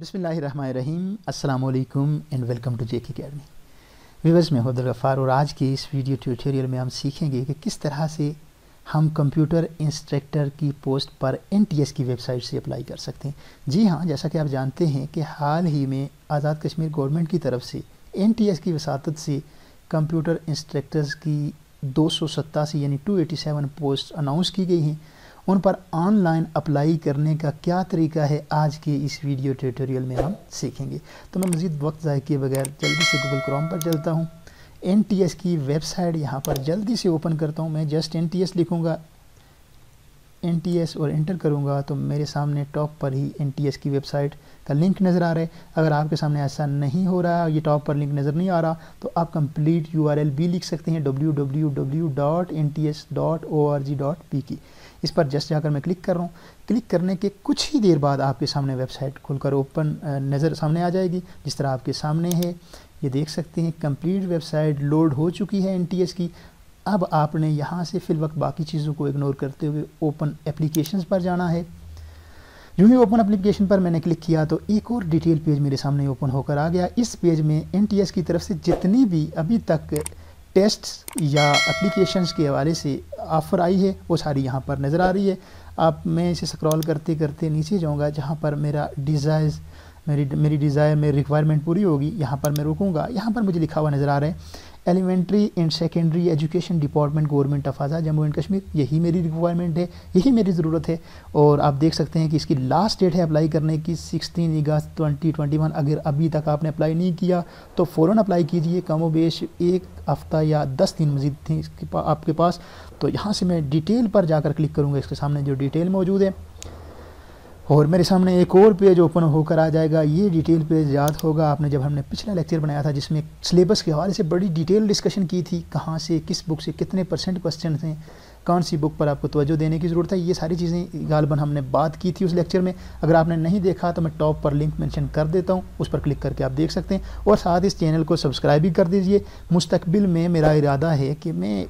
बिस्मिल्लाहिर्रहमानिर्रहीम, अस्सलाम वालेकुम and welcome to JK academy. Viewers, मैं अब्दुल गफ़ार और आज की इस वीडियो ट्यूटोरियल में हम सीखेंगे कि किस तरह से हम कंप्यूटर इंस्ट्रक्टर की पोस्ट पर एनटीएस की वेबसाइट से अप्लाई कर सकते हैं। जी हाँ, जैसा कि आप जानते हैं कि हाल ही में आज़ाद कश्मीर गवर्नमेंट की तरफ से एनटीएस की वसातत से कंप्यूटर इंस्ट्रक्टर्स की 287 यानी 287 पोस्ट अनाउंस की गई हैं। उन पर ऑनलाइन अप्लाई करने का क्या तरीका है आज के इस वीडियो ट्यूटोरियल में हम सीखेंगे। तो मैं मज़ीद वक्त ज़ाय किए बगैर जल्दी से गूगल क्रोम पर चलता हूँ। एनटीएस की वेबसाइट यहाँ पर जल्दी से ओपन करता हूँ। मैं जस्ट एनटीएस लिखूँगा, एनटीएस और एंटर करूँगा तो मेरे सामने टॉप पर ही एनटीएस की वेबसाइट का लिंक नज़र आ रहा है। अगर आपके सामने ऐसा नहीं हो रहा, ये टॉप पर लिंक नज़र नहीं आ रहा, तो आप कंप्लीट URL भी लिख सकते हैं www.nts.org.pk। इस पर जस्ट जाकर मैं क्लिक कर रहा हूँ। क्लिक करने के कुछ ही देर बाद आपके सामने वेबसाइट खुलकर ओपन नज़र सामने आ जाएगी, जिस तरह आपके सामने है। ये देख सकते हैं कंप्लीट वेबसाइट लोड हो चुकी है एनटीएस की। अब आपने यहाँ से फिल वक्त बाकी चीज़ों को इग्नोर करते हुए ओपन एप्लीकेशंस पर जाना है। यूँ ही ओपन एप्लीकेशन पर मैंने क्लिक किया तो एक और डिटेल पेज मेरे सामने ओपन होकर आ गया। इस पेज में एनटीएस की तरफ से जितनी भी अभी तक टेस्ट्स या एप्लीकेशंस के हवाले से ऑफ़र आई है वो सारी यहाँ पर नज़र आ रही है। अब मैं इसे स्क्रॉल करते करते नीचे जाऊँगा, जहाँ पर मेरी डिज़ायर मेरी रिक्वायरमेंट पूरी होगी यहाँ पर मैं रुकूँगा। यहाँ पर मुझे लिखा हुआ नज़र आ रहा है elementary and secondary education department government of Azad Jammu and Kashmir. यही मेरी रिक्वायरमेंट है, यही मेरी ज़रूरत है। और आप देख सकते हैं कि इसकी लास्ट डेट है अप्लाई करने की 16 अगस्त 2021। अगर अभी तक आपने अप्लाई नहीं किया तो फ़ौरन अप्लाई कीजिए। कमोबेश एक हफ़्ता या 10 दिन मज़ीद थी आपके पास। तो यहाँ से मैं डिटेल पर जाकर क्लिक करूँगा। इसके सामने जो डिटेल मौजूद है और मेरे सामने एक और पेज ओपन होकर आ जाएगा। ये डिटेल पेज याद होगा आपने जब हमने पिछला लेक्चर बनाया था जिसमें सिलेबस के हवाले से बड़ी डिटेल डिस्कशन की थी, कहाँ से किस बुक से कितने % क्वेश्चन थे, कौन सी बुक पर आपको तवज्जो देने की ज़रूरत है। ये सारी चीज़ें गालबन हमने बात की थी उस लेक्चर में। अगर आपने नहीं देखा तो मैं टॉप पर लिंक मेंशन कर देता हूँ, उस पर क्लिक करके आप देख सकते हैं। और साथ इस चैनल को सब्सक्राइब भी कर दीजिए। मुस्तकबिल में मेरा इरादा है कि मैं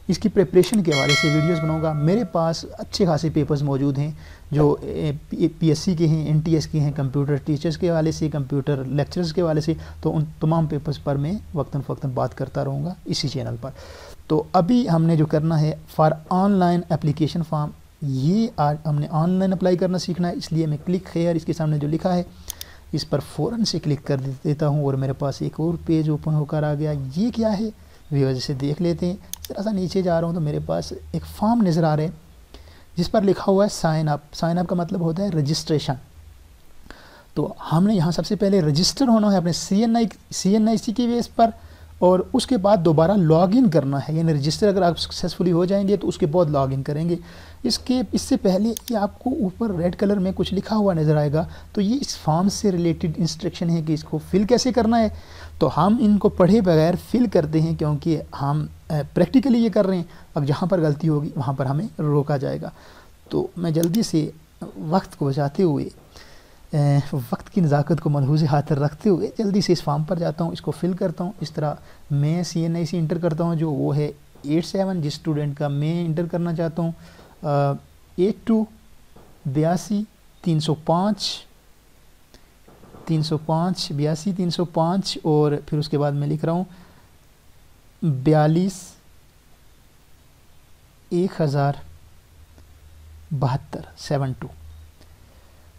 इसकी प्रिपरेशन के हवाले से वीडियोस बनाऊंगा। मेरे पास अच्छे खासे पेपर्स मौजूद हैं जो पीएससी के हैं, एनटीएस के हैं, कंप्यूटर टीचर्स के हवाले से, कंप्यूटर लेक्चरर्स के हवाले से। तो उन तमाम पेपर्स पर मैं वक्तन फ़वक्तन बात करता रहूँगा इसी चैनल पर। तो अभी हमने जो करना है फॉर ऑनलाइन एप्लीकेशन फॉर्म, ये आज हमने ऑनलाइन अप्लाई करना सीखना है। इसलिए मैं क्लिक हेयर, इसके सामने जो लिखा है इस पर फ़ौरन से क्लिक कर देता हूँ और मेरे पास एक और पेज ओपन होकर आ गया। ये क्या है व्यूअर्स से देख लेते हैं। ज़रा सा नीचे जा रहा हूँ तो मेरे पास एक फॉर्म नज़र आ रहा है जिस पर लिखा हुआ है साइन अप। साइन अप का मतलब होता है रजिस्ट्रेशन। तो हमने यहाँ सबसे पहले रजिस्टर होना है अपने CNIC के बेस पर, और उसके बाद दोबारा लॉगिन करना है। यानी रजिस्टर अगर आप सक्सेसफुली हो जाएंगे तो उसके बाद लॉगिन करेंगे। इससे पहले ये आपको ऊपर रेड कलर में कुछ लिखा हुआ नज़र आएगा। तो ये इस फॉर्म से रिलेटेड इंस्ट्रक्शन है कि इसको फिल कैसे करना है। तो हम इनको पढ़े बगैर फिल करते हैं क्योंकि हम प्रैक्टिकली ये कर रहे हैं। अब जहाँ पर गलती होगी वहाँ पर हमें रोका जाएगा। तो मैं जल्दी से वक्त को बचाते हुए, वक्त की नज़ाकत को मलहूज़ हाथर रखते हुए जल्दी से इस फॉर्म पर जाता हूँ, इसको फिल करता हूँ। इस तरह मैं CNIC इंटर करता हूँ जो वो है 87, जिस स्टूडेंट का मैं इंटर करना चाहता हूँ 82 82 305 और फिर उसके बाद मैं लिख रहा हूँ 42 1072 72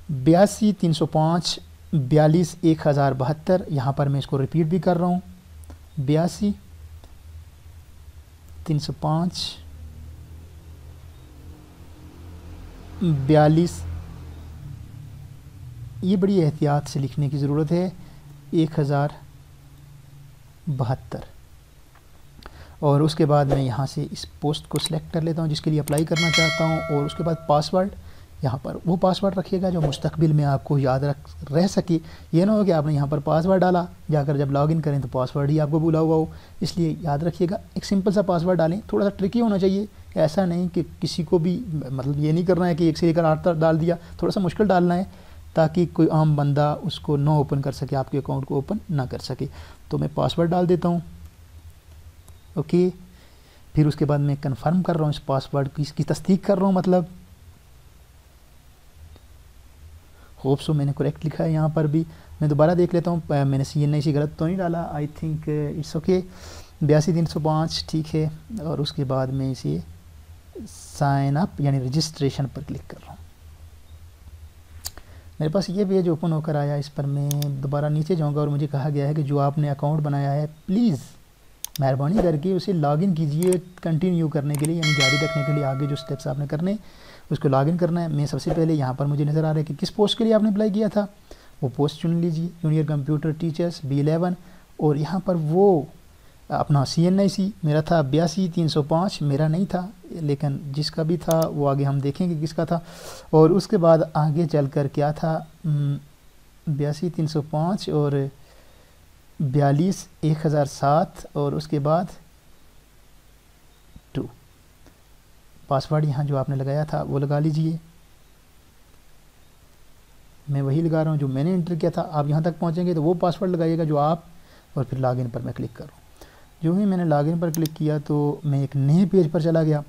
82 305 42 1072। यहाँ पर मैं इसको रिपीट भी कर रहा हूँ 82 305 42। ये बड़ी एहतियात से लिखने की ज़रूरत है 1072। और उसके बाद मैं यहाँ से इस पोस्ट को सिलेक्ट कर लेता हूँ जिसके लिए अप्लाई करना चाहता हूँ। और उसके बाद पासवर्ड, यहाँ पर वो पासवर्ड रखिएगा जो मुस्तकबिल में आपको याद रह सके। ये ना हो कि आपने यहाँ पर पासवर्ड डाला, जाकर जब लॉगिन करें तो पासवर्ड ही आपको भूला हुआ हो। इसलिए याद रखिएगा एक सिंपल सा पासवर्ड डालें। थोड़ा सा ट्रिकी होना चाहिए, ऐसा नहीं कि किसी को भी, मतलब ये नहीं करना है कि 1 से लेकर 8 तक डाल दिया। थोड़ा सा मुश्किल डालना है ताकि कोई आम बंदा उसको ना ओपन कर सके, आपके अकाउंट को ओपन ना कर सके। तो मैं पासवर्ड डाल देता हूँ, ओके। फिर उसके बाद मैं कंफर्म कर रहा हूँ इस पासवर्ड की, इसकी तस्दीक कर रहा हूँ। मतलब होप सो मैंने करेक्ट लिखा है यहाँ पर भी। मैं दोबारा देख लेता हूँ मैंने CNIC गलत तो नहीं डाला। I think it's okay. 82-305 ठीक है। और उसके बाद मैं इसे साइन अप यानी रजिस्ट्रेशन पर क्लिक कर रहा हूँ। मेरे पास ये पेज ओपन होकर आया। इस पर मैं दोबारा नीचे जाऊँगा और मुझे कहा गया है कि जो आपने अकाउंट बनाया है प्लीज़ मेहरबानी करके उसे लॉगिन कीजिए कंटिन्यू करने के लिए, यानी जारी रखने के लिए आगे जो स्टेप्स आपने करने उसको लॉगिन करना है। मैं सबसे पहले यहाँ पर मुझे नज़र आ रहा है कि किस पोस्ट के लिए आपने अप्लाई किया था, वो पोस्ट चुन लीजिए, जूनियर कंप्यूटर टीचर्स B11। और यहाँ पर वो अपना CNIC मेरा था 82-305, मेरा नहीं था, लेकिन जिसका भी था वो आगे हम देखेंगे किसका था। और उसके बाद आगे चल कर क्या था 82-305 और 42-1007 और उसके बाद 2 पासवर्ड यहाँ जो आपने लगाया था वो लगा लीजिए। मैं वही लगा रहा हूँ जो मैंने एंटर किया था। आप यहाँ तक पहुँचेंगे तो वो पासवर्ड लगाइएगा जो आप, और फिर लॉगिन पर मैं क्लिक करूँ। जो ही मैंने लॉगिन पर क्लिक किया तो मैं एक नए पेज पर चला गया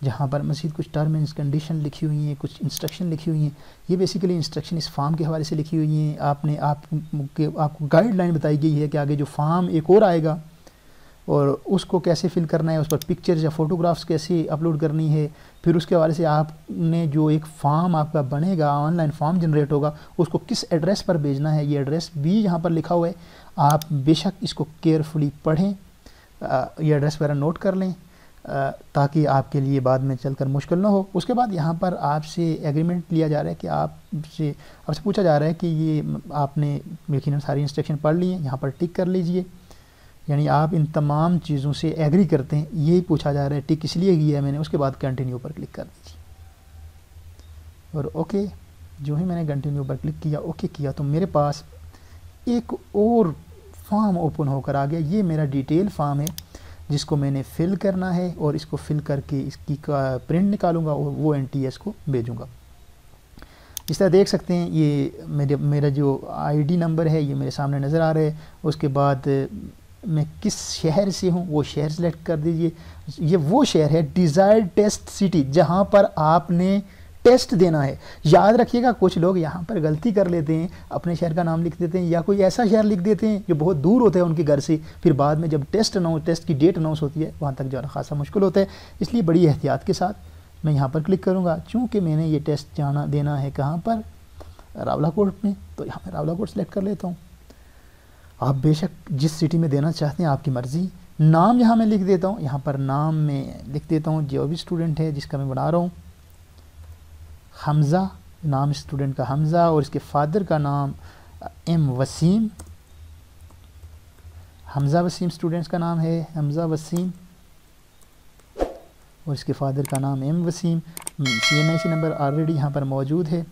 जहाँ पर मज़ीद कुछ टर्म एंड कंडीशन लिखी हुई हैं, कुछ इंस्ट्रक्शन लिखी हुई हैं। ये बेसिकली इंस्ट्रक्शन इस फॉर्म के हवाले से लिखी हुई हैं। आपको गाइडलाइन बताई गई है कि आगे जो फॉर्म एक और आएगा और उसको कैसे फिल करना है, उस पर पिक्चर्स या फोटोग्राफ्स कैसे अपलोड करनी है। फिर उसके हवाले से आपने जो एक फॉर्म आपका बनेगा, ऑनलाइन फॉर्म जनरेट होगा, उसको किस एड्रेस पर भेजना है, ये एड्रेस भी यहाँ पर लिखा हुआ है। आप बेशक इसको केयरफुली पढ़ें, ये एड्रेस वगैरह नोट कर लें ताकि आपके लिए बाद में चलकर मुश्किल ना हो। उसके बाद यहाँ पर आपसे एग्रीमेंट लिया जा रहा है कि आपसे पूछा जा रहा है कि ये आपने यकीनन सारी इंस्ट्रक्शन पढ़ ली हैं, यहाँ पर टिक कर लीजिए, यानी आप इन तमाम चीज़ों से एग्री करते हैं, यही पूछा जा रहा है। टिक इसलिए किया है मैंने। उसके बाद कंटिन्यू पर क्लिक कर दीजिए और ओके। जो ही मैंने कंटिन्यू पर क्लिक किया, ओके किया, तो मेरे पास एक और फॉर्म ओपन होकर आ गया। ये मेरा डिटेल फॉर्म है जिसको मैंने फिल करना है और इसको फिल करके इसकी प्रिंट निकालूंगा और वो NTS को भेजूंगा। इस तरह देख सकते हैं ये मेरा जो ID नंबर है ये मेरे सामने नज़र आ रहा है। उसके बाद मैं किस शहर से हूँ वो शहर सेलेक्ट कर दीजिए। ये वो शहर है डिज़ायर्ड टेस्ट सिटी जहाँ पर आपने टेस्ट देना है। याद रखिएगा कुछ लोग यहाँ पर गलती कर लेते हैं, अपने शहर का नाम लिख देते हैं या कोई ऐसा शहर लिख देते हैं जो बहुत दूर होता है उनके घर से। फिर बाद में जब टेस्ट की डेट अनाउंस होती है वहाँ तक जो है खासा मुश्किल होता है। इसलिए बड़ी एहतियात के साथ मैं यहाँ पर क्लिक करूँगा। चूँकि मैंने ये टेस्ट देना है कहाँ पर, रावलाकोट में, तो यहाँ मैं रावलाकोट सेलेक्ट कर लेता हूँ। आप बेशक जिस सिटी में देना चाहते हैं आपकी मर्ज़ी। नाम यहाँ मैं लिख देता हूँ, यहाँ पर नाम में लिख देता हूँ जो भी स्टूडेंट है जिसका मैं बना रहा हूँ, हमज़ा, नाम स्टूडेंट का हमज़ा, और इसके फादर का नाम M वसीम, हमज़ा वसीम स्टूडेंट्स का नाम है, हमज़ा वसीम, और इसके फादर का नाम M Waseem. CNIC number already यहाँ पर मौजूद है,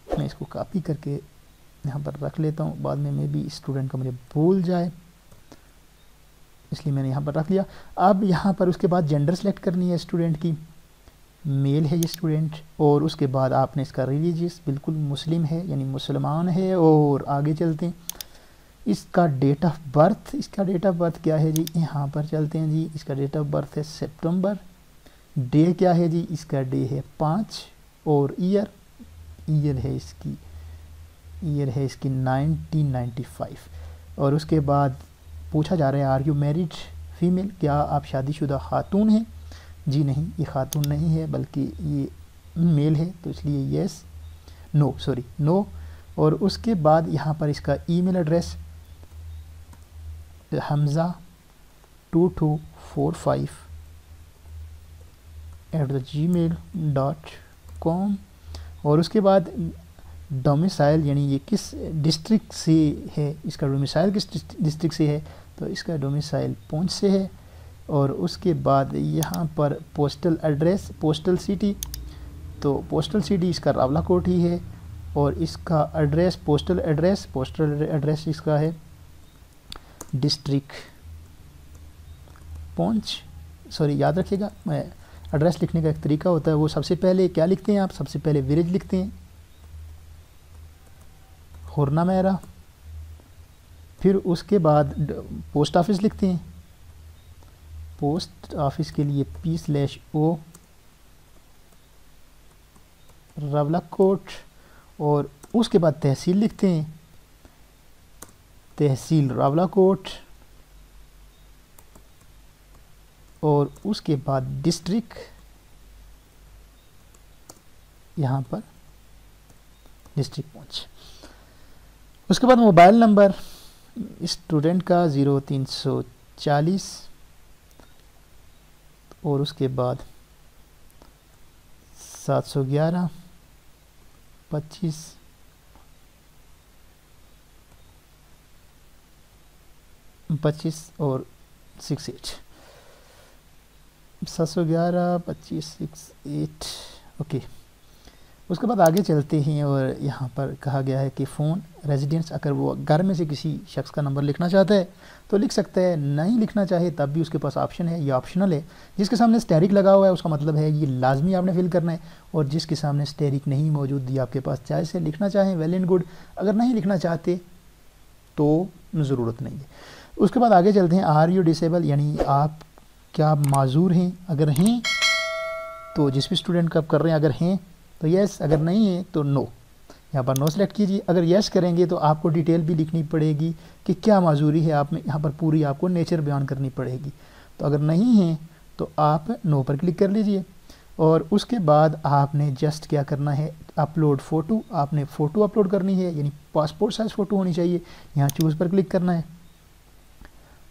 मैं इसको कॉपी करके यहाँ पर रख लेता हूँ, बाद में भी स्टूडेंट का मुझे भूल जाए, इसलिए मैंने यहाँ पर रख लिया। अब यहाँ पर उसके बाद जेंडर सेलेक्ट करनी है स्टूडेंट की, मेल है ये स्टूडेंट, और उसके बाद आपने इसका रिलीजियस बिल्कुल मुस्लिम है यानी मुसलमान है। और आगे चलते हैं, इसका डेट ऑफ बर्थ क्या है जी, यहाँ पर चलते हैं जी। इसका डेट ऑफ बर्थ है सितंबर। डे क्या है जी, इसका डे है 5, और ईयर है इसकी 1995। और उसके बाद पूछा जा रहा है आर यू मैरिड फीमेल, क्या आप शादीशुदा खातून हैं। जी नहीं, ये खातून नहीं है बल्कि ये मेल है, तो इसलिए यस, नो। और उसके बाद यहाँ पर इसका ईमेल एड्रेस hamza2245@gmail.com। और उसके बाद डोमिसाइल यानी ये किस डिस्ट्रिक्ट से है, इसका डोमिसाइल किस डिस्ट्रिक्ट से है, तो इसका डोमिसाइल पुंछ से है। और उसके बाद यहाँ पर पोस्टल एड्रेस, पोस्टल सिटी, तो पोस्टल सिटी इसका रावलाकोट ही है। और इसका एड्रेस, पोस्टल एड्रेस इसका है डिस्ट्रिक्ट पुंछ। याद रखिएगा, एड्रेस लिखने का एक तरीका होता है, वो सबसे पहले क्या लिखते हैं आप, सबसे पहले विलेज लिखते हैं, हुरना मेरा, फिर उसके बाद पोस्ट ऑफिस लिखते हैं, पोस्ट ऑफिस के लिए P/O रावलाकोट, और उसके बाद तहसील लिखते हैं, तहसील रावलाकोट, और उसके बाद डिस्ट्रिक्ट, यहाँ पर डिस्ट्रिक्ट पुंछ। उसके बाद मोबाइल नंबर स्टूडेंट का 0340, और उसके बाद 711 25 25 और 68, 711 25 68। ओके, उसके बाद आगे चलते हैं और यहाँ पर कहा गया है कि फ़ोन रेजिडेंस, अगर वो घर में से किसी शख्स का नंबर लिखना चाहता है तो लिख सकता है, नहीं लिखना चाहे तब भी उसके पास ऑप्शन है, ये ऑप्शनल है। जिसके सामने स्टेरिक लगा हुआ है उसका मतलब है ये लाजमी आपने फिल करना है, और जिसके सामने स्टेरिक नहीं मौजूद ये आपके पास चॉइस है, लिखना चाहें वेल एंड गुड, अगर नहीं लिखना चाहते तो ज़रूरत नहीं है। उसके बाद आगे चलते हैं, आर यू डिसेबल, यानी आप क्या माजूर हैं, अगर हैं तो जिस भी स्टूडेंट का आप कर रहे हैं अगर हैं तो यस, अगर नहीं है तो नो। यहाँ पर नो सेलेक्ट कीजिए। अगर यस करेंगे तो आपको डिटेल भी लिखनी पड़ेगी कि क्या माजूरी है आप में, यहाँ पर पूरी आपको नेचर बयान करनी पड़ेगी। तो अगर नहीं है तो आप नो पर क्लिक कर लीजिए, और उसके बाद आपने जस्ट क्या करना है, अपलोड फ़ोटो, आपने फ़ोटो अपलोड करनी है, यानी पासपोर्ट साइज़ फ़ोटो होनी चाहिए। यहाँ चूज़ पर क्लिक करना है।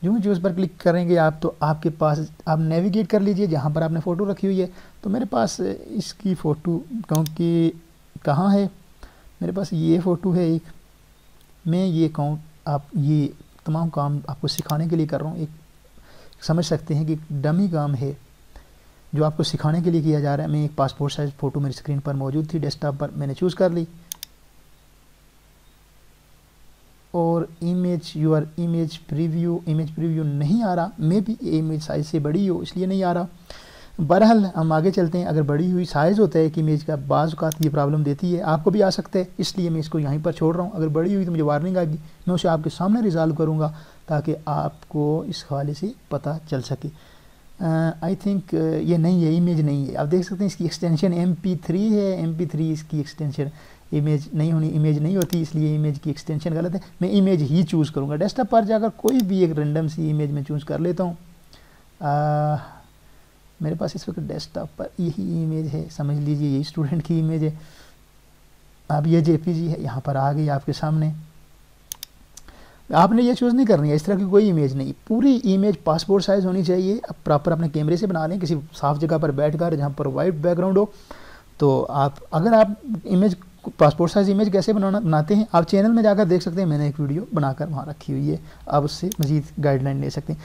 जो ही चूज़ पर क्लिक करेंगे आप तो आपके पास, आप नेविगेट कर लीजिए जहाँ पर आपने फ़ोटो रखी हुई है। तो मेरे पास इसकी फ़ोटो, क्योंकि कहाँ है मेरे पास ये फ़ोटो है एक, मैं ये कहूँ आप ये तमाम काम आपको सिखाने के लिए कर रहा हूँ, एक समझ सकते हैं कि डमी काम है जो आपको सिखाने के लिए किया जा रहा है। मैं एक पासपोर्ट साइज़ फ़ोटो मेरी स्क्रीन पर मौजूद थी डेस्कटॉप पर, मैंने चूज़ कर ली, और इमेज यूर इमेज प्रीव्यू नहीं आ रहा, मे भी इमेज साइज़ से बड़ी हो इसलिए नहीं आ रहा। बहरहाल हम आगे चलते हैं। अगर बड़ी हुई साइज़ होता है कि इमेज का, बाज़ औक़ात ये प्रॉब्लम देती है, आपको भी आ सकता है, इसलिए मैं इसको यहीं पर छोड़ रहा हूँ। अगर बड़ी हुई तो मुझे वार्निंग आएगी, मैं उसे आपके सामने रिजॉल्व करूँगा ताकि आपको इस हवाले से पता चल सके। आई थिंक ये नहीं है, इमेज नहीं है। आप देख सकते हैं इसकी एक्सटेंशन MP3 है, MP3 इसकी एक्सटेंशन, इमेज नहीं होनी, इमेज नहीं होती, इसलिए इमेज की एक्सटेंशन गलत है। मैं इमेज ही चूज़ करूँगा। डेस्कटॉप पर जाकर कोई भी एक रैंडम सी इमेज में चूज़ कर लेता हूँ। मेरे पास इस वक्त डेस्कटॉप पर यही इमेज है, समझ लीजिए यही स्टूडेंट की इमेज है। अब ये JPG है, यहाँ पर आ गई आपके सामने। आपने ये चूज़ नहीं करनी है, इस तरह की कोई इमेज नहीं, पूरी इमेज पासपोर्ट साइज़ होनी चाहिए। अब प्रॉपर अपने कैमरे से बना लें, किसी साफ़ जगह पर बैठकर जहाँ पर वाइट बैकग्राउंड हो। तो आप, अगर आप इमेज पासपोर्ट साइज़ इमेज कैसे बनाते हैं, आप चैनल में जाकर देख सकते हैं, मैंने एक वीडियो बनाकर वहाँ रखी हुई है, आप उससे मज़ीद गाइडलाइन ले सकते हैं।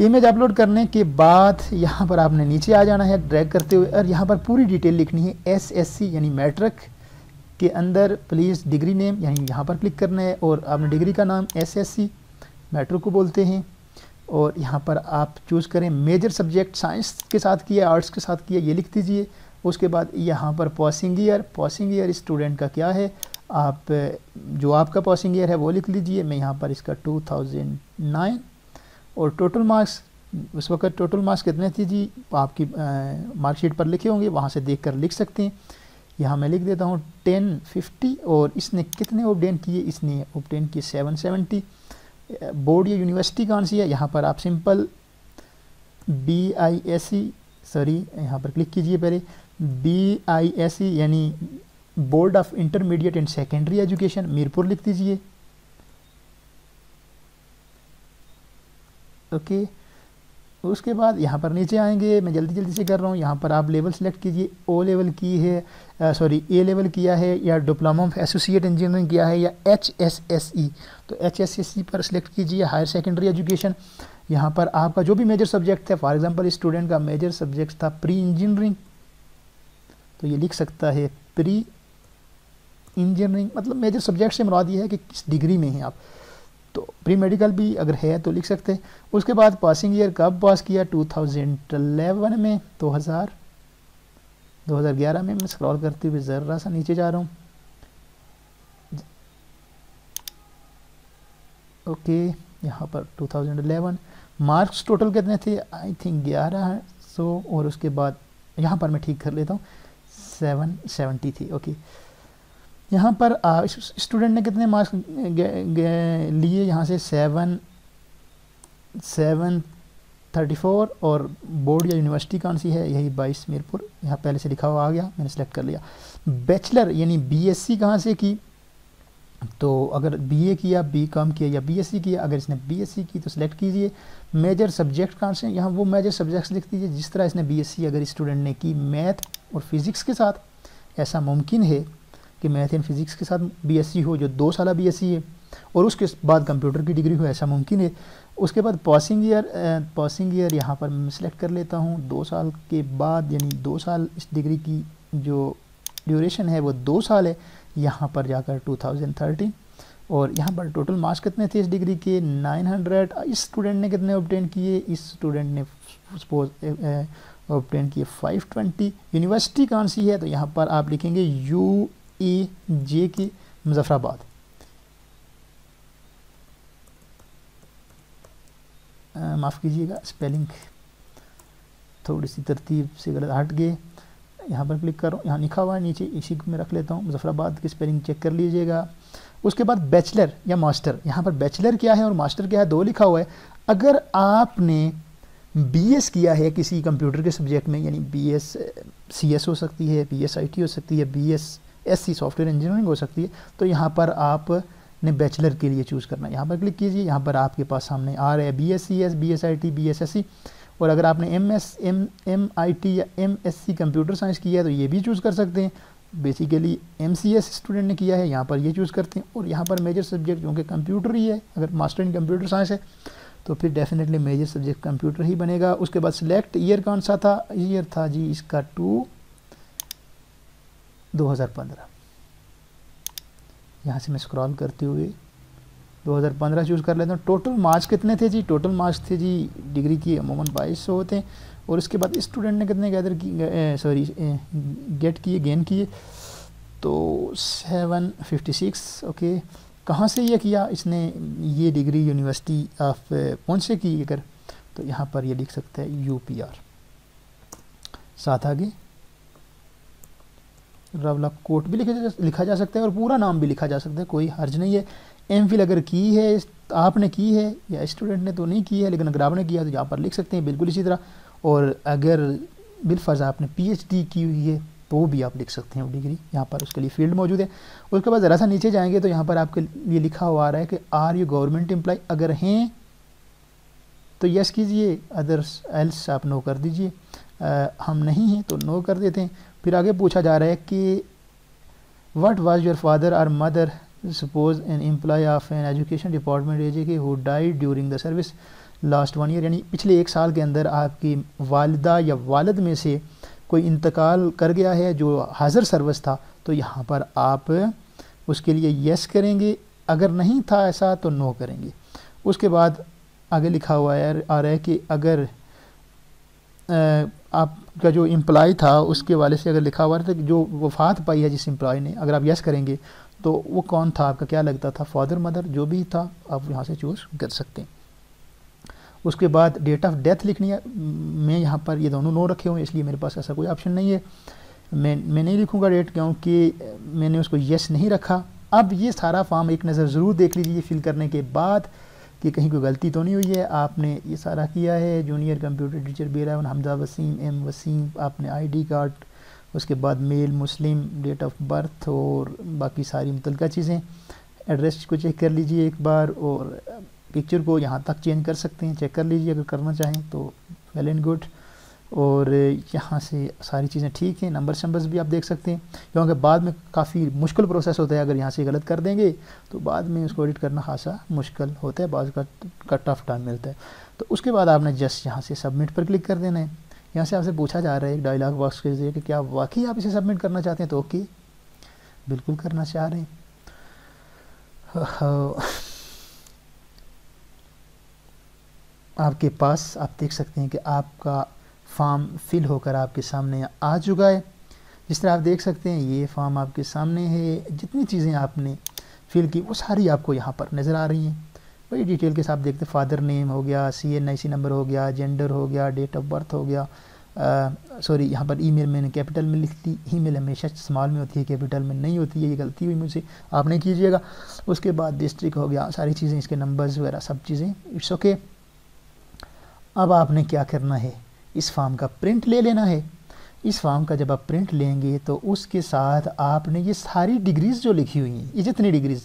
इमेज अपलोड करने के बाद यहाँ पर आपने नीचे आ जाना है ड्रैग करते हुए, और यहाँ पर पूरी डिटेल लिखनी है। SSC यानी मैट्रिक के अंदर प्लीज़ डिग्री नेम, यानी यहाँ पर क्लिक करना है, और आपने डिग्री का नाम SSC मैट्रिक को बोलते हैं, और यहाँ पर आप चूज़ करें मेजर सब्जेक्ट साइंस के साथ किया, आर्ट्स के साथ किया, ये लिख दीजिए। उसके बाद यहाँ पर पासिंग ईयर स्टूडेंट का क्या है, आप जो आपका पासिंग ईयर है वो लिख लीजिए। मैं यहाँ पर इसका 2009, और टोटल मार्क्स, उस वक्त टोटल मार्क्स कितने थे जी, आपकी मार्कशीट पर लिखे होंगे, वहाँ से देखकर लिख सकते हैं। यहाँ मैं लिख देता हूँ 1050, और इसने कितने ऑब्टेन किए, इसने ऑब्टेन किए 770। बोर्ड या यूनिवर्सिटी कौन सी है, यहाँ पर आप सिंपल BISE, सॉरी यहाँ पर क्लिक कीजिए पहले, BISE यानी board of intermediate and secondary education Mirpur लिख दीजिए। ओके, उसके बाद यहाँ पर नीचे आएंगे, मैं जल्दी से कर रहा हूँ। यहाँ पर आप लेवल सेलेक्ट कीजिए, O लेवल की है, A लेवल किया है, या डिप्लोमा ऑफ एसोसिएट इंजीनियरिंग किया है, या HSSE। तो HSSE पर सिलेक्ट कीजिए, हायर सेकेंडरी एजुकेशन। यहाँ पर आपका जो भी मेजर सब्जेक्ट है, फॉर एग्जांपल स्टूडेंट का मेजर सब्जेक्ट था प्री इंजीनियरिंग, तो ये लिख सकता है प्री इंजीनियरिंग, मतलब मेजर सब्जेक्ट से मुराद ये है कि किस डिग्री में हैं आप। तो प्री मेडिकल भी अगर है तो लिख सकते हैं। उसके बाद पासिंग ईयर कब पास किया, 2011 में, 2011 में। मैं स्क्रॉल करते हुए ज़रा सा नीचे जा रहा हूँ। ओके, यहाँ पर 2011। मार्क्स टोटल कितने थे, आई थिंक 1100, और उसके बाद यहाँ पर मैं ठीक कर लेता हूँ 770 थी। ओके, यहाँ पर स्टूडेंट ने कितने मार्क्स लिए, यहाँ से 734 और बोर्ड या यूनिवर्सिटी कौन सी है, यही 22 मीरपुर, यहाँ पहले से लिखा हुआ आ गया, मैंने सेलेक्ट कर लिया। बैचलर यानी बीएससी कहाँ से की, तो अगर बीए किया, बीकॉम किया या बीएससी किया, अगर इसने बीएससी की तो सिलेक्ट कीजिए। मेजर सब्जेक्ट कहाँ से, यहाँ वो मेजर सब्जेक्ट्स लिख दीजिए जिस तरह इसने बीएससी अगर स्टूडेंट ने की मैथ और फिज़िक्स के साथ, ऐसा मुमकिन है कि मैथ एंड फिज़िक्स के साथ बीएससी हो जो 2 साल बीएससी है, और उसके बाद कंप्यूटर की डिग्री हो, ऐसा मुमकिन है। उसके बाद पासिंग ईयर यहाँ पर मैं सिलेक्ट कर लेता हूँ 2 साल के बाद, यानी 2 साल इस डिग्री की जो ड्यूरेशन है वो 2 साल है, यहाँ पर जाकर 2013। और यहाँ पर टोटल मार्क्स कितने थे इस डिग्री के, 900। इस स्टूडेंट ने कितने ऑब्टेन किए, इस स्टूडेंट ने सपोज ऑब्टेन किए 520। यूनिवर्सिटी कौन सी है, तो यहाँ पर आप लिखेंगे UAJ की मुजफ्फराबाद। माफ़ कीजिएगा, स्पेलिंग थोड़ी सी तरतीब से गलत हट गए। यहाँ पर क्लिक करो, यहाँ लिखा हुआ है नीचे, इसी को मैं रख लेता हूँ, मुजफ्फराबाद की स्पेलिंग चेक कर लीजिएगा। उसके बाद बैचलर या मास्टर, यहाँ पर बैचलर क्या है और मास्टर क्या है, 2 लिखा हुआ है। अगर आपने बीएस किया है किसी कंप्यूटर के सब्जेक्ट में, यानी BS CS हो सकती है, BS IT हो सकती है, BS SC सॉफ्टवेयर इंजीनियरिंग हो सकती है, तो यहाँ पर आपने बैचलर के लिए चूज़ करना है। यहाँ पर क्लिक कीजिए, यहाँ पर आपके पास सामने आ रहा है BS CS, BS IT, BS SC। और अगर आपने MIT या MSc कंप्यूटर साइंस किया है तो ये भी चूज़ कर सकते हैं। बेसिकली MCS स्टूडेंट ने किया है, यहाँ पर ये चूज़ करते हैं। और यहाँ पर मेजर सब्जेक्ट क्योंकि कंप्यूटर ही है, अगर मास्टर इन कंप्यूटर साइंस है तो फिर डेफिनेटली मेजर सब्जेक्ट कंप्यूटर ही बनेगा। उसके बाद सिलेक्ट ईयर कौन सा था, ईयर था जी इसका 2015। यहाँ से मैं स्क्रॉल करते हुए 2015 चूज़ कर लेता हूँ। टोटल मार्क्स कितने थे जी, टोटल मार्क्स थे जी डिग्री की अमूमन 2200 होते हैं। और उसके बाद स्टूडेंट ने कितने गैदर की, गेन किए, तो 756। ओके, कहाँ से ये किया इसने, ये डिग्री यूनिवर्सिटी ऑफ कौन से की, अगर तो यहाँ पर ये लिख सकता है UPR, साथ आगे रवला कोट भी लिखा जा सकता है और पूरा नाम भी लिखा जा सकता है, कोई हर्ज नहीं है। MPhil अगर की है आपने की है या स्टूडेंट ने तो नहीं की है, लेकिन अगर आपने किया तो यहाँ पर लिख सकते हैं बिल्कुल इसी तरह। और अगर बिलफर्ज आपने PhD की हुई है तो भी आप लिख सकते हैं वो डिग्री, यहाँ पर उसके लिए फील्ड मौजूद है। उसके बाद ज़रा सा नीचे जाएंगे तो यहाँ पर आपके लिए लिखा हुआ आ रहा है कि आर यू गवर्नमेंट एम्प्लॉय, अगर हैं तो यस कीजिए, अदर्स एल्स आप नो कर दीजिए। हम नहीं हैं तो नो कर देते हैं। फिर आगे पूछा जा रहा है कि व्हाट वाज योर फादर और mother suppose an employ of an education department AJK who died during the service last 1 year, यानी पिछले 1 साल के अंदर आपकी वालिदा या वालिद में से कोई इंतकाल कर गया है जो हाजिर सर्विस था, तो यहाँ पर आप उसके लिए यस करेंगे, अगर नहीं था ऐसा तो नो करेंगे। उसके बाद आगे लिखा हुआ है आ रहा है कि अगर आपका जो एम्प्लॉय था उसके वाले से अगर लिखा हुआ था कि जो वफ़ात पाई है जिस एम्प्लॉय ने, अगर आप यस करेंगे तो वो कौन था, आपका क्या लगता था, फादर मदर जो भी था आप यहाँ से चूज़ कर सकते हैं। उसके बाद डेट ऑफ डेथ लिखनी है, मैं यहाँ पर ये दोनों नो रखे हुए हैं इसलिए मेरे पास ऐसा कोई ऑप्शन नहीं है, मैं नहीं लिखूँगा डेट क्योंकि मैंने उसको यस नहीं रखा। अब ये सारा फॉर्म एक नज़र ज़रूर देख लीजिए फिल करने के बाद कि कहीं कोई गलती तो नहीं हुई है। आपने ये सारा किया है, junior computer teacher B11 Hamza Waseem M Waseem, आपने ID कार्ड, उसके बाद male Muslim, date of birth और बाकी सारी मुतल्लिका चीज़ें। एड्रेस को चेक कर लीजिए एक बार और पिक्चर को यहाँ तक चेंज कर सकते हैं, चेक कर लीजिए अगर करना चाहें तो वेल एंड गुड। और यहाँ से सारी चीज़ें ठीक हैं, नंबर्स भी आप देख सकते हैं क्योंकि बाद में काफ़ी मुश्किल प्रोसेस होता है, अगर यहाँ से गलत कर देंगे तो बाद में उसको एडिट करना खासा मुश्किल होता है, बाद का टफ टाइम मिलता है। तो उसके बाद आपने जस्ट यहाँ से सबमिट पर क्लिक कर देना है। यहाँ से आपसे पूछा जा रहा है एक डायलॉग बॉक्स के जरिए कि क्या वाकई आप इसे सबमिट करना चाहते हैं, तो ओके बिल्कुल करना चाह रहे हैं। आपके पास आप देख सकते हैं कि आपका फॉर्म फिल होकर आपके सामने आ चुका है। जिस तरह आप देख सकते हैं ये फॉर्म आपके सामने है, जितनी चीज़ें आपने फिल की वो सारी आपको यहाँ पर नज़र आ रही हैं। बड़ी डिटेल के साथ देखते हैं, फादर नेम हो गया, CNIC नंबर हो गया, जेंडर हो गया, डेट ऑफ बर्थ हो गया, सॉरी, यहाँ पर ईमेल मैंने कैपिटल में लिख दी, ईमेल हमेशा स्मॉल में होती है, कैपिटल में नहीं होती है, ये गलती हुई मुझसे, आप नहीं कीजिएगा। उसके बाद डिस्ट्रिक्ट हो गया, सारी चीज़ें, इसके नंबर्स वगैरह सब चीज़ें, इट्स ओके। अब आपने क्या करना है, इस फॉर्म का प्रिंट ले लेना है। इस फॉर्म का जब आप प्रिंट लेंगे तो उसके साथ आपने ये सारी डिग्रीज़ जो लिखी हुई हैं, ये जितनी डिग्रीज़,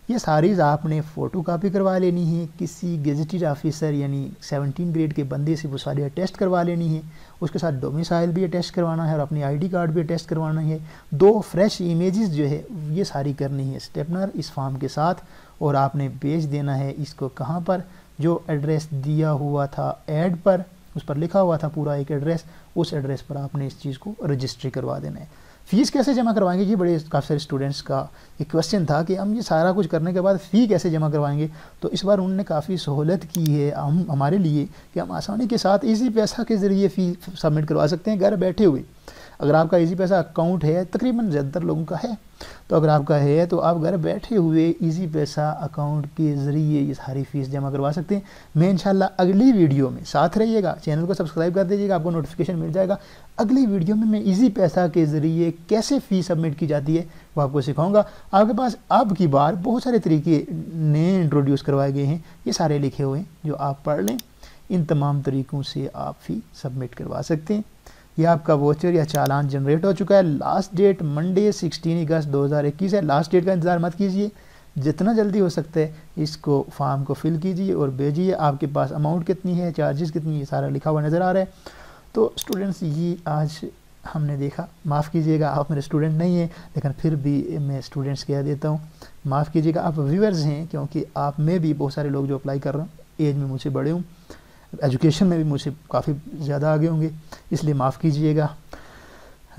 ये सारी आपने फ़ोटो कापी करवा लेनी है, किसी गेजेटेड ऑफिसर यानी 17 ग्रेड के बंदे से वो सारी अटेस्ट करवा लेनी है। उसके साथ डोमिसाइल भी अटेस्ट करवाना है और अपनी आईडी कार्ड भी अटेस्ट करवाना है। 2 फ्रेश इमेजेस जो है ये सारी करनी है स्टेपनर इस फॉर्म के साथ, और आपने भेज देना है इसको कहाँ पर, जो एड्रेस दिया हुआ था ऐड पर, उस पर लिखा हुआ था पूरा एक एड्रेस, उस एड्रेस पर आपने इस चीज़ को रजिस्ट्री करवा देना है। फ़ीस कैसे जमा करवाएंगे, ये बड़े काफ़ी सारे स्टूडेंट्स का एक क्वेश्चन था कि हम ये सारा कुछ करने के बाद फ़ी कैसे जमा करवाएंगे। तो इस बार उन्होंने काफ़ी सहूलत की है हमारे लिए कि हम आसानी के साथ इजी पैसा के ज़रिए फ़ी सबमिट करवा सकते हैं घर बैठे हुए। अगर आपका इजी पैसा अकाउंट है, तकरीबन ज़्यादातर लोगों का है, तो अगर आपका है तो आप घर बैठे हुए इजी पैसा अकाउंट के ज़रिए ये सारी फ़ीस जमा करवा सकते हैं। मैं इंशाल्लाह अगली वीडियो में, साथ रहिएगा, चैनल को सब्सक्राइब कर दीजिएगा, आपको नोटिफिकेशन मिल जाएगा। अगली वीडियो में मैं इजी पैसा के ज़रिए कैसे फ़ीस सबमिट की जाती है वो आपको सिखाऊंगा। आपके पास अब की बार बहुत सारे तरीके नए इंट्रोड्यूस करवाए गए हैं, ये सारे लिखे हुए हैं, जो आप पढ़ लें, इन तमाम तरीक़ों से आप फ़ी सबमिट करवा सकते हैं। यह आपका वोचर या चालान जनरेट हो चुका है। लास्ट डेट मंडे 16 अगस्त 2021 है। लास्ट डेट का इंतज़ार मत कीजिए, जितना जल्दी हो सकता है इसको फॉर्म को फिल कीजिए और भेजिए। आपके पास अमाउंट कितनी है, चार्जेस कितनी है, सारा लिखा हुआ नज़र आ रहा है। तो स्टूडेंट्स, ये आज हमने देखा, माफ़ कीजिएगा आप मेरे स्टूडेंट नहीं हैं, लेकिन फिर भी मैं स्टूडेंट्स कह देता हूँ, माफ़ कीजिएगा, आप व्यूअर्स हैं, क्योंकि आप में भी बहुत सारे लोग जो अप्लाई कर रहे हैं एज में मुझसे बड़े हूँ, एजुकेशन में भी मुझसे काफ़ी ज़्यादा आगे होंगे, इसलिए माफ़ कीजिएगा।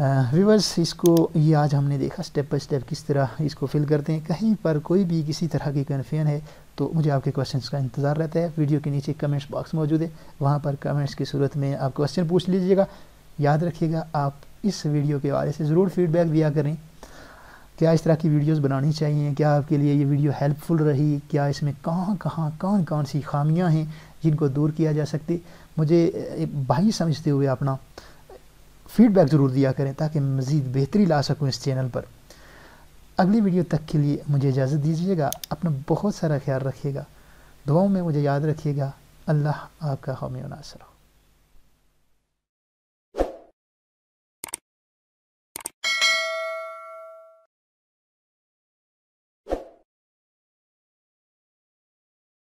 व्यूअर्स, इसको ये आज हमने देखा स्टेप बाय स्टेप किस तरह इसको फिल करते हैं। कहीं पर कोई भी किसी तरह की कन्फ्यूजन है तो मुझे आपके क्वेश्चंस का इंतज़ार रहता है। वीडियो के नीचे कमेंट्स बॉक्स मौजूद है, वहाँ पर कमेंट्स की सूरत में आप क्वेश्चन पूछ लीजिएगा। याद रखिएगा, आप इस वीडियो के हवाले से ज़रूर फीडबैक दिया करें, क्या इस तरह की वीडियोस बनानी चाहिए, क्या आपके लिए ये वीडियो हेल्पफुल रही, क्या इसमें कौन कौन सी खामियां हैं जिनको दूर किया जा सकती। मुझे एक भाई समझते हुए अपना फीडबैक ज़रूर दिया करें ताकि मज़ीद बेहतरी ला सकूं इस चैनल पर। अगली वीडियो तक के लिए मुझे इजाज़त दीजिएगा। अपना बहुत सारा ख्याल रखिएगा, दुआओं में मुझे याद रखिएगा। अल्लाह आपका हामी व नासिर हो।